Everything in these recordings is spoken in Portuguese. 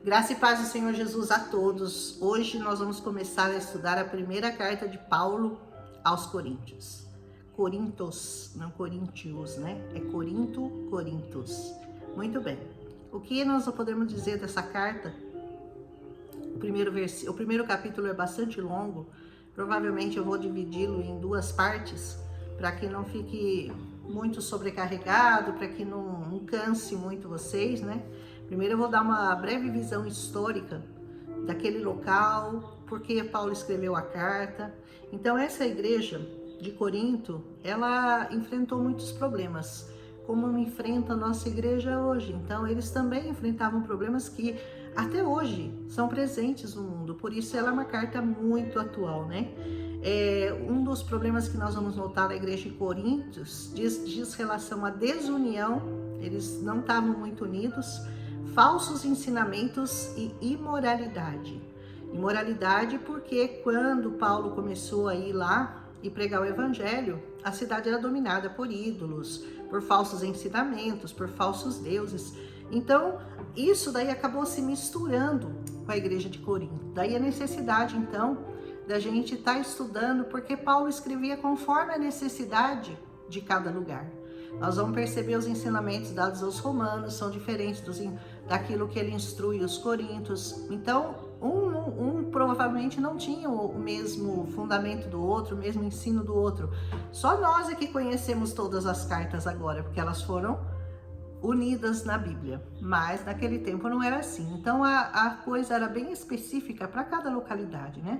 Graça e paz do Senhor Jesus a todos. Hoje nós vamos começar a estudar a primeira carta de Paulo aos Coríntios. Corintos, não Coríntios, né? É Corinto, Corintos. Muito bem. O que nós podemos dizer dessa carta? O primeiro capítulo é bastante longo. Provavelmente eu vou dividi-lo em duas partes, para que não fique muito sobrecarregado, para que não canse muito vocês, né? Primeiro eu vou dar uma breve visão histórica daquele local, porque Paulo escreveu a carta. Então essa igreja de Corinto, ela enfrentou muitos problemas, como enfrenta a nossa igreja hoje. Então eles também enfrentavam problemas que até hoje são presentes no mundo, por isso ela é uma carta muito atual, né? Um dos problemas que nós vamos notar na igreja de Coríntios diz relação à desunião, eles não estavam muito unidos, falsos ensinamentos e imoralidade. Imoralidade porque quando Paulo começou a ir lá e pregar o evangelho, a cidade era dominada por ídolos, por falsos ensinamentos, por falsos deuses. Então, isso daí acabou se misturando com a igreja de Corinto. Daí a necessidade, então, da gente estar estudando, porque Paulo escrevia conforme a necessidade de cada lugar. Nós vamos perceber os ensinamentos dados aos romanos são diferentes daquilo que ele instrui os coríntios. Então, um provavelmente não tinha o mesmo fundamento do outro, o mesmo ensino do outro. Só nós é que conhecemos todas as cartas agora, porque elas foram unidas na Bíblia, mas naquele tempo não era assim. Então a coisa era bem específica para cada localidade, né?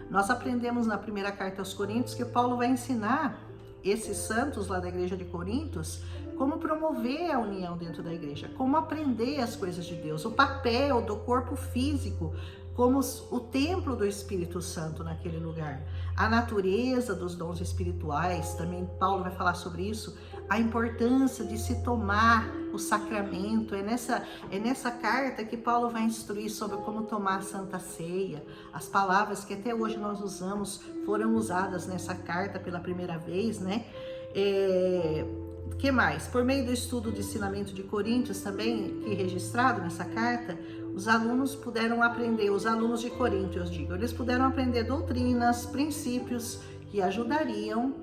Nós aprendemos na primeira carta aos Coríntios que Paulo vai ensinar esses santos lá da igreja de Corintos como promover a união dentro da igreja, como aprender as coisas de Deus, o papel do corpo físico como o templo do Espírito Santo naquele lugar, a natureza dos dons espirituais, também Paulo vai falar sobre isso, a importância de se tomar o sacramento. É nessa carta que Paulo vai instruir sobre como tomar a Santa Ceia. As palavras que até hoje nós usamos foram usadas nessa carta pela primeira vez, né? Que mais? Por meio do estudo de ensinamento de Coríntios também, que é registrado nessa carta, os alunos puderam aprender, os alunos de Corinto, eu digo, eles puderam aprender doutrinas, princípios que ajudariam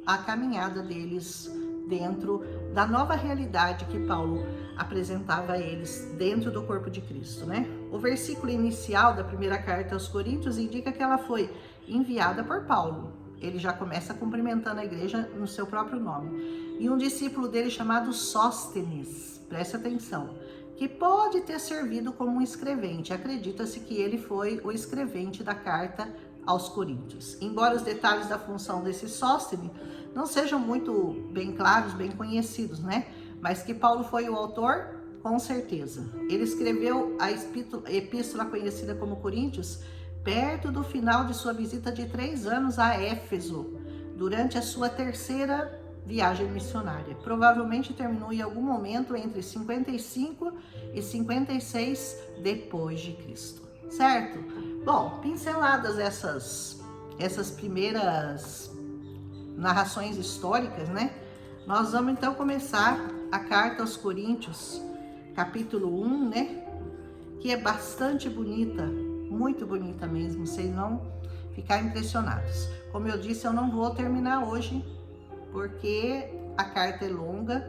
a caminhada deles dentro da nova realidade que Paulo apresentava a eles dentro do corpo de Cristo, né? O versículo inicial da primeira carta aos Coríntios indica que ela foi enviada por Paulo. Ele já começa cumprimentando a igreja no seu próprio nome. E um discípulo dele chamado Sóstenes, preste atenção, que pode ter servido como um escrevente. Acredita-se que ele foi o escrevente da carta aos Coríntios. Embora os detalhes da função desse Sóstenes não sejam muito bem claros, bem conhecidos, né? Mas que Paulo foi o autor, com certeza. Ele escreveu a epístola conhecida como Coríntios perto do final de sua visita de 3 anos a Éfeso, durante a sua terceira viagem missionária. Provavelmente terminou em algum momento entre 55 e 56 depois de Cristo, certo? Bom, pinceladas essas primeiras narrações históricas, né? Nós vamos então começar a carta aos Coríntios, capítulo 1, né? Que é bastante bonita, muito bonita mesmo, vocês vão ficar impressionados. Como eu disse, eu não vou terminar hoje, porque a carta é longa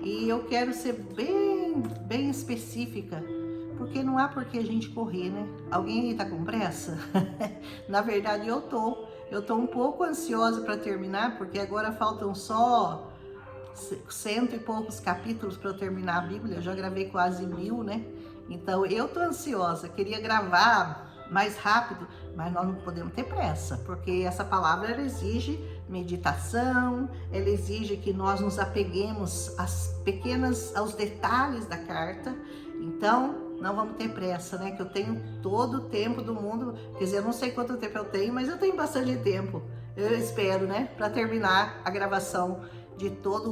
e eu quero ser bem específica, porque não há por que a gente correr, né? Alguém aí tá com pressa? Na verdade eu tô um pouco ansiosa para terminar, porque agora faltam só 100 e poucos capítulos para eu terminar a Bíblia. Eu já gravei quase 1000, né? Então eu tô ansiosa, queria gravar mais rápido, mas nós não podemos ter pressa, porque essa palavra ela exige meditação, ela exige que nós nos apeguemos aos detalhes da carta. Então não vamos ter pressa, né? Que eu tenho todo o tempo do mundo, quer dizer, eu não sei quanto tempo eu tenho, mas eu tenho bastante tempo, eu espero, né? Para terminar a gravação de toda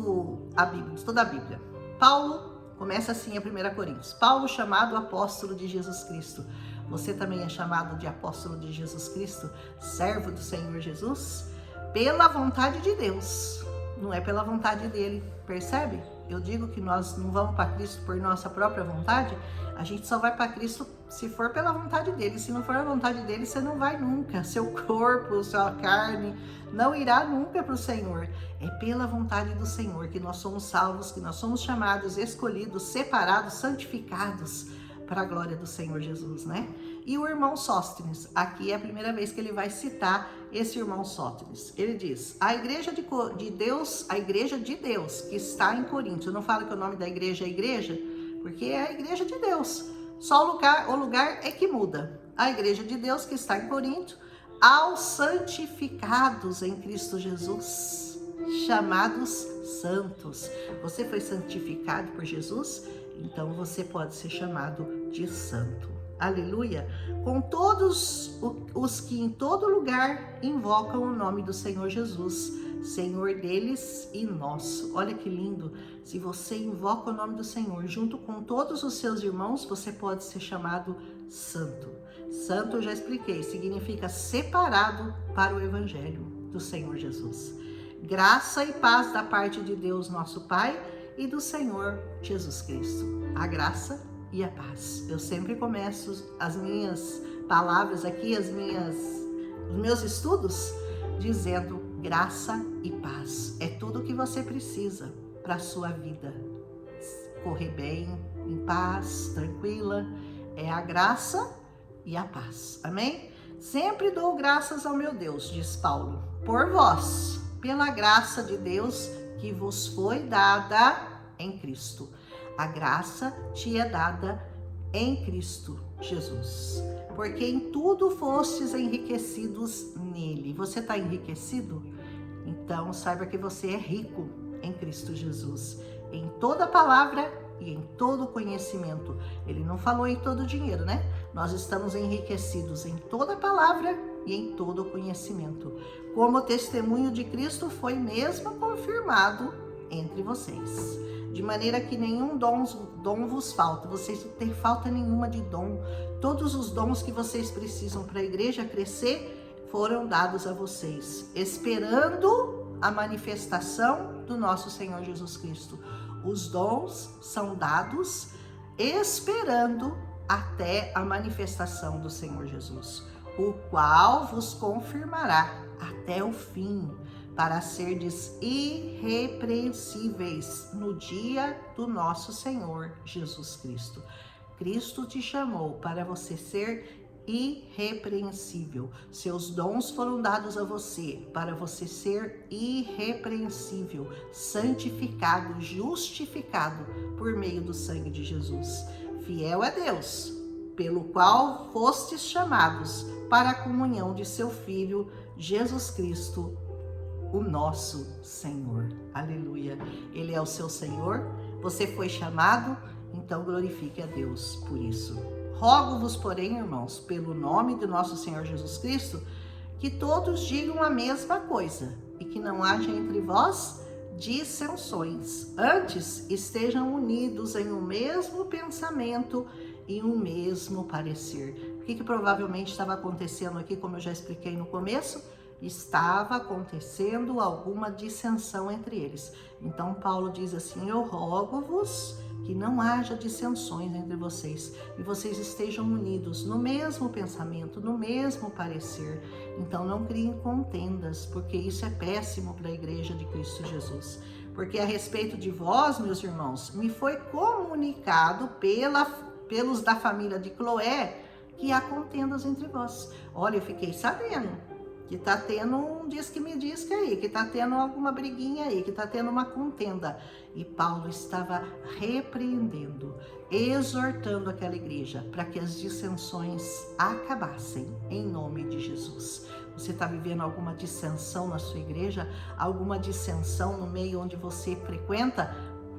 a Bíblia. Paulo começa assim a 1 Coríntios. Paulo, chamado apóstolo de Jesus Cristo. Você também é chamado de apóstolo de Jesus Cristo, servo do Senhor Jesus, pela vontade de Deus. Não é pela vontade dele, percebe? eu digo que nós não vamos para Cristo por nossa própria vontade, a gente só vai para Cristo se for pela vontade dele. Se não for a vontade dele, você não vai nunca. Seu corpo, sua carne não irá nunca para o Senhor. É pela vontade do Senhor que nós somos salvos, que nós somos chamados, escolhidos, separados, santificados para a glória do Senhor Jesus, né? E o irmão Sóstenes, aqui é a primeira vez que ele vai citar esse irmão Sóstenes. Ele diz, a igreja de Deus, a igreja de Deus que está em Corinto. Eu não falo que o nome da igreja é igreja, porque é a igreja de Deus. Só o lugar é que muda. A igreja de Deus que está em Corinto, aos santificados em Cristo Jesus, chamados santos. Você foi santificado por Jesus? Então você pode ser chamado de santo. Aleluia! Com todos os que em todo lugar invocam o nome do Senhor Jesus, Senhor deles e nosso. Olha que lindo! Se você invoca o nome do Senhor junto com todos os seus irmãos, você pode ser chamado santo. Santo, eu já expliquei, significa separado para o evangelho do Senhor Jesus. Graça e paz da parte de Deus, nosso Pai, e do Senhor Jesus Cristo. A graça e a paz. Eu sempre começo as minhas palavras aqui, os meus estudos, dizendo graça e paz. É tudo o que você precisa para a sua vida. Correr bem, em paz, tranquila. É a graça e a paz. Amém? Sempre dou graças ao meu Deus, diz Paulo, por vós, pela graça de Deus que vos foi dada em Cristo. A graça te é dada em Cristo Jesus, porque em tudo fostes enriquecidos nele. Você está enriquecido? Então saiba que você é rico em Cristo Jesus, em toda palavra e em todo conhecimento. Ele não falou em todo dinheiro, né? Nós estamos enriquecidos em toda palavra e em todo conhecimento. Como o testemunho de Cristo foi mesmo confirmado entre vocês. De maneira que nenhum dom vos falta. Vocês não têm falta nenhuma de dom. Todos os dons que vocês precisam para a igreja crescer foram dados a vocês, esperando a manifestação do nosso Senhor Jesus Cristo. Os dons são dados esperando até a manifestação do Senhor Jesus, o qual vos confirmará até o fim, para serdes irrepreensíveis no dia do nosso Senhor Jesus Cristo. Cristo te chamou para você ser irrepreensível. Seus dons foram dados a você para você ser irrepreensível, santificado, justificado por meio do sangue de Jesus. Fiel é Deus, pelo qual fostes chamados para a comunhão de seu Filho, Jesus Cristo, o nosso Senhor. Aleluia. Ele é o seu Senhor, você foi chamado, então glorifique a Deus por isso. Rogo-vos, porém, irmãos, pelo nome do nosso Senhor Jesus Cristo, que todos digam a mesma coisa e que não haja entre vós dissensões. Antes, estejam unidos em um mesmo pensamento e um mesmo parecer. O que provavelmente estava acontecendo aqui, como eu já expliquei no começo? Estava acontecendo alguma dissensão entre eles. Então Paulo diz assim: eu rogo-vos que não haja dissensões entre vocês e vocês estejam unidos no mesmo pensamento, no mesmo parecer. Então não criem contendas, porque isso é péssimo para a igreja de Cristo Jesus. Porque a respeito de vós, meus irmãos, me foi comunicado pelos da família de Cloé que há contendas entre vós. Olha, eu fiquei sabendo que tá tendo um diz que me diz que aí, que tá tendo alguma briguinha aí, que tá tendo uma contenda. E Paulo estava repreendendo, exortando aquela igreja para que as dissensões acabassem em nome de Jesus. Você está vivendo alguma dissensão na sua igreja? Alguma dissensão no meio onde você frequenta?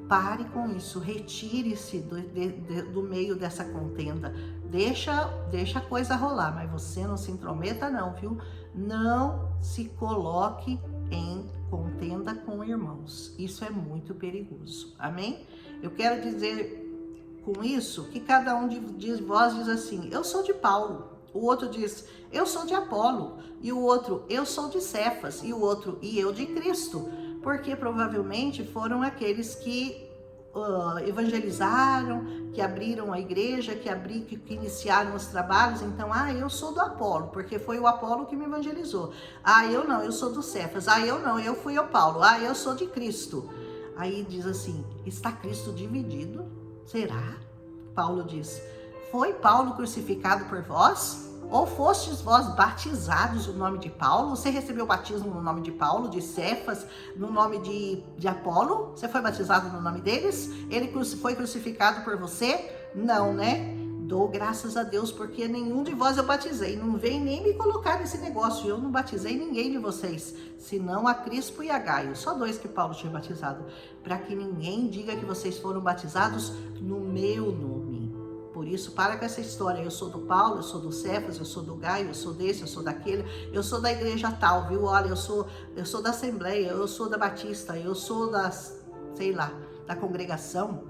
Pare com isso, retire-se do meio dessa contenda. Deixa a coisa rolar, mas você não se intrometa não, viu? Não se coloque em contenda com irmãos. Isso é muito perigoso, amém? Eu quero dizer com isso que cada um de vós diz assim: eu sou de Paulo. O outro diz: eu sou de Apolo. E o outro: eu sou de Cefas. E o outro: e eu de Cristo. Porque provavelmente foram aqueles que evangelizaram, que abriram a igreja, que iniciaram os trabalhos. Então, eu sou do Apolo, porque foi o Apolo que me evangelizou. Eu não, eu sou do Cefas. Eu não, eu fui o Paulo. Eu sou de Cristo. Aí diz assim, está Cristo dividido? Será? Paulo diz, foi Paulo crucificado por vós? Ou fostes vós batizados no nome de Paulo? Você recebeu batismo no nome de Paulo, de Cefas, no nome de Apolo? Você foi batizado no nome deles? Ele foi crucificado por você? Não, né? Dou graças a Deus, porque nenhum de vós eu batizei. Não vem nem me colocar nesse negócio. Eu não batizei ninguém de vocês, senão a Crispo e a Gaio. Só 2 que Paulo tinha batizado. Para que ninguém diga que vocês foram batizados no meu nome. Por isso, para com essa história, eu sou do Paulo, eu sou do Cefas, eu sou do Gaio, eu sou desse, eu sou daquele, eu sou da igreja tal, viu? Olha, eu sou da Assembleia, eu sou da Batista, eu sou da congregação.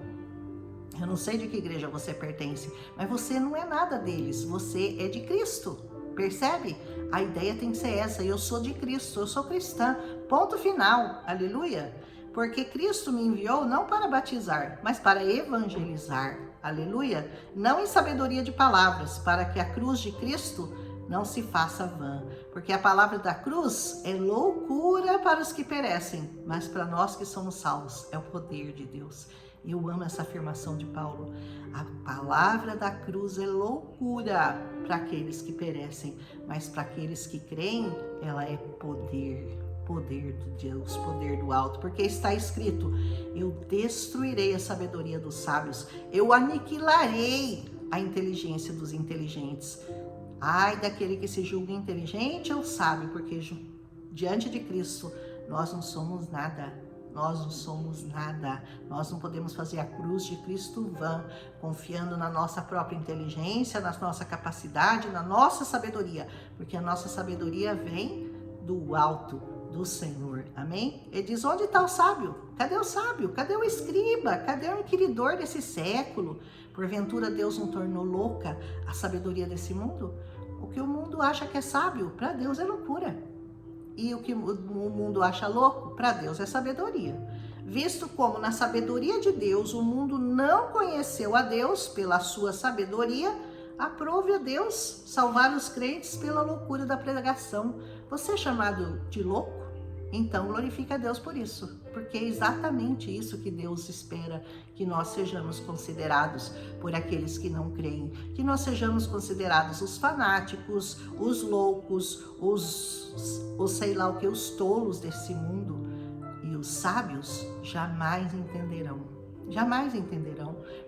Eu não sei de que igreja você pertence, mas você não é nada deles, você é de Cristo, percebe? A ideia tem que ser essa, eu sou de Cristo, eu sou cristã, ponto final, aleluia. Porque Cristo me enviou não para batizar, mas para evangelizar, aleluia. Não em sabedoria de palavras, para que a cruz de Cristo não se faça vã. Porque a palavra da cruz é loucura para os que perecem, mas para nós que somos salvos é o poder de Deus. Eu amo essa afirmação de Paulo. A palavra da cruz é loucura para aqueles que perecem, mas para aqueles que creem, ela é poder. Poder de Deus, poder do alto, porque está escrito, eu destruirei a sabedoria dos sábios, eu aniquilarei a inteligência dos inteligentes. Ai daquele que se julga inteligente ou sábio, porque diante de Cristo nós não somos nada, nós não somos nada, nós não podemos fazer a cruz de Cristo vã, confiando na nossa própria inteligência, na nossa capacidade, na nossa sabedoria, porque a nossa sabedoria vem do alto, do Senhor, amém? Ele diz, onde está o sábio? Cadê o sábio? Cadê o escriba? Cadê o inquiridor desse século? Porventura Deus não tornou louca a sabedoria desse mundo? O que o mundo acha que é sábio, para Deus é loucura. E o que o mundo acha louco, para Deus é sabedoria. Visto como na sabedoria de Deus o mundo não conheceu a Deus pela sua sabedoria, aprove a Deus salvar os crentes pela loucura da pregação. Você é chamado de louco? Então glorifica a Deus por isso, porque é exatamente isso que Deus espera, que nós sejamos considerados por aqueles que não creem, que nós sejamos considerados os fanáticos, os loucos, os sei lá o que, os tolos desse mundo, e os sábios jamais entenderão,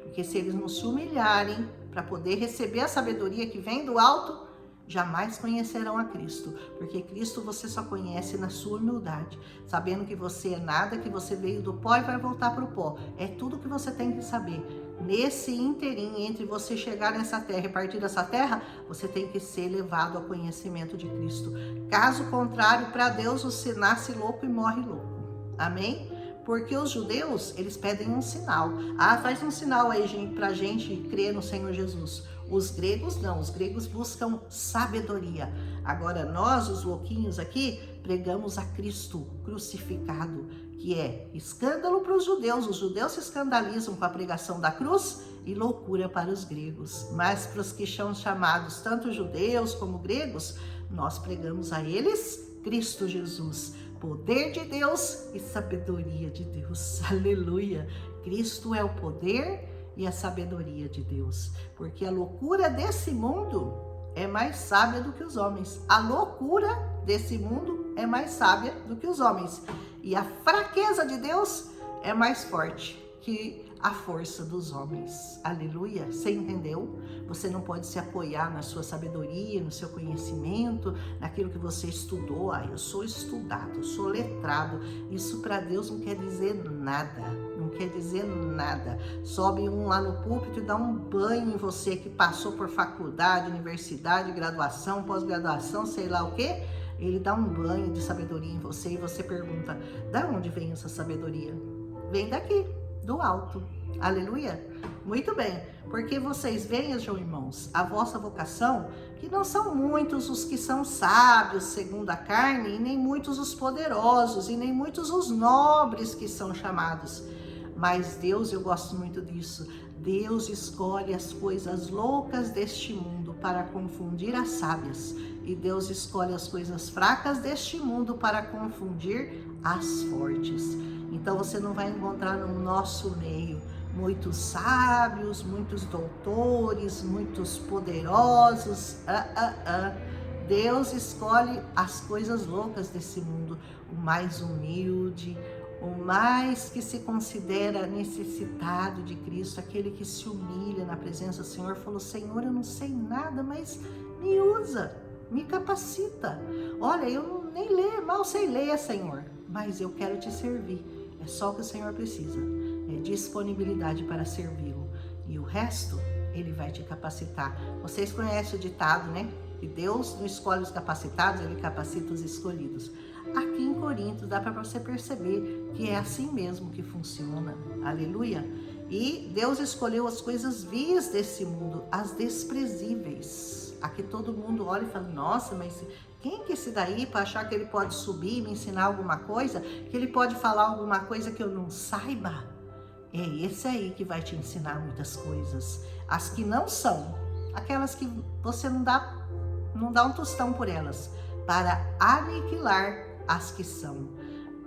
porque se eles não se humilharem para poder receber a sabedoria que vem do alto, jamais conhecerão a Cristo, porque Cristo você só conhece na sua humildade, sabendo que você é nada, que você veio do pó e vai voltar para o pó. É tudo que você tem que saber. Nesse inteirinho entre você chegar nessa terra e partir dessa terra, você tem que ser levado ao conhecimento de Cristo. Caso contrário, para Deus você nasce louco e morre louco. Amém? Porque os judeus, eles pedem um sinal. Faz um sinal aí pra gente crer no Senhor Jesus. Os gregos não, os gregos buscam sabedoria. Agora nós, os louquinhos aqui, pregamos a Cristo crucificado, que é escândalo para os judeus se escandalizam com a pregação da cruz e loucura para os gregos. Mas para os que são chamados tanto judeus como gregos, nós pregamos a eles Cristo Jesus, poder de Deus e sabedoria de Deus. Aleluia! Cristo é o poder e a sabedoria de Deus, porque a loucura desse mundo é mais sábia do que os homens. A loucura desse mundo é mais sábia do que os homens. E a fraqueza de Deus é mais forte que a força dos homens. Aleluia! Você entendeu? Você não pode se apoiar na sua sabedoria, no seu conhecimento, naquilo que você estudou. Eu sou estudado, eu sou letrado. Isso para Deus não quer dizer nada. Não quer dizer nada. Sobe um lá no púlpito e dá um banho em você que passou por faculdade, universidade, graduação, pós-graduação, sei lá o quê. Ele dá um banho de sabedoria em você e você pergunta, da onde vem essa sabedoria? Vem daqui, do alto. Aleluia? Muito bem, porque vocês vejam, irmãos, a vossa vocação, que não são muitos os que são sábios segundo a carne, e nem muitos os poderosos, e nem muitos os nobres que são chamados, Mas Deus, eu gosto muito disso, Deus escolhe as coisas loucas deste mundo para confundir as sábias, e Deus escolhe as coisas fracas deste mundo para confundir as fortes. Então você não vai encontrar no nosso meio muitos sábios, muitos doutores, muitos poderosos. Deus escolhe as coisas loucas desse mundo, o mais humilde, o mais que se considera necessitado de Cristo, aquele que se humilha na presença do Senhor, falou: Senhor, eu não sei nada, mas me usa, me capacita. Olha, eu nem mal sei ler, Senhor, mas eu quero te servir. É só o que o Senhor precisa, é disponibilidade para servi-lo. E o resto, Ele vai te capacitar. Vocês conhecem o ditado, né? Que Deus não escolhe os capacitados, Ele capacita os escolhidos. Aqui em Corinto dá para você perceber que é assim mesmo que funciona. Aleluia! E Deus escolheu as coisas vias desse mundo, as desprezíveis. Aqui todo mundo olha e fala: nossa, mas quem que é esse daí para achar que ele pode subir e me ensinar alguma coisa? Que ele pode falar alguma coisa que eu não saiba? É esse aí que vai te ensinar muitas coisas. As que não são, aquelas que você não dá um tostão por elas, para aniquilar as que são,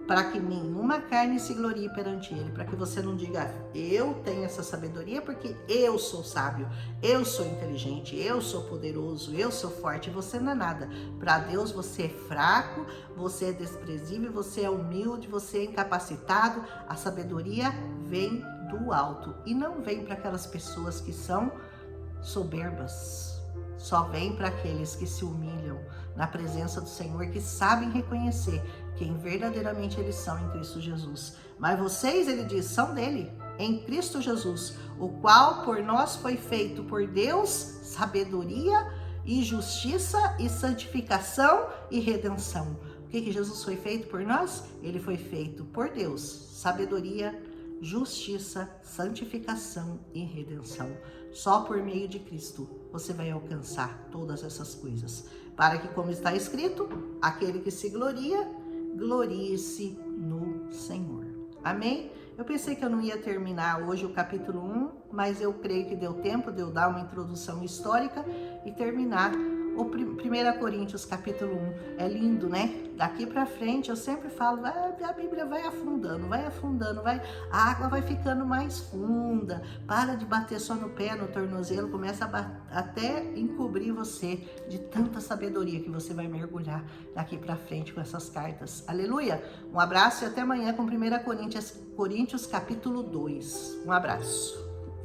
para que nenhuma carne se glorie perante Ele, para que você não diga: eu tenho essa sabedoria porque eu sou sábio, eu sou inteligente, eu sou poderoso, eu sou forte. Você não é nada. Para Deus você é fraco, você é desprezível, você é humilde, você é incapacitado. A sabedoria vem do alto e não vem para aquelas pessoas que são soberbas. Só vem para aqueles que se humilham na presença do Senhor, que sabem reconhecer quem verdadeiramente eles são em Cristo Jesus. Mas vocês, ele diz, são dele, em Cristo Jesus, o qual por nós foi feito por Deus sabedoria e justiça e santificação e redenção. O que Jesus foi feito por nós? Ele foi feito por Deus, sabedoria, justiça, santificação e redenção. Só por meio de Cristo você vai alcançar todas essas coisas. Para que, como está escrito, aquele que se gloria, glorie-se no Senhor. Amém? Eu pensei que eu não ia terminar hoje o capítulo 1, mas eu creio que deu tempo de eu dar uma introdução histórica e terminar o 1 Coríntios capítulo 1. É lindo, né? Daqui para frente eu sempre falo, a Bíblia vai afundando, a água vai ficando mais funda, para de bater só no pé, no tornozelo, começa a até encobrir você de tanta sabedoria que você vai mergulhar daqui para frente com essas cartas. Aleluia! Um abraço e até amanhã com 1 Coríntios capítulo 2. Um abraço.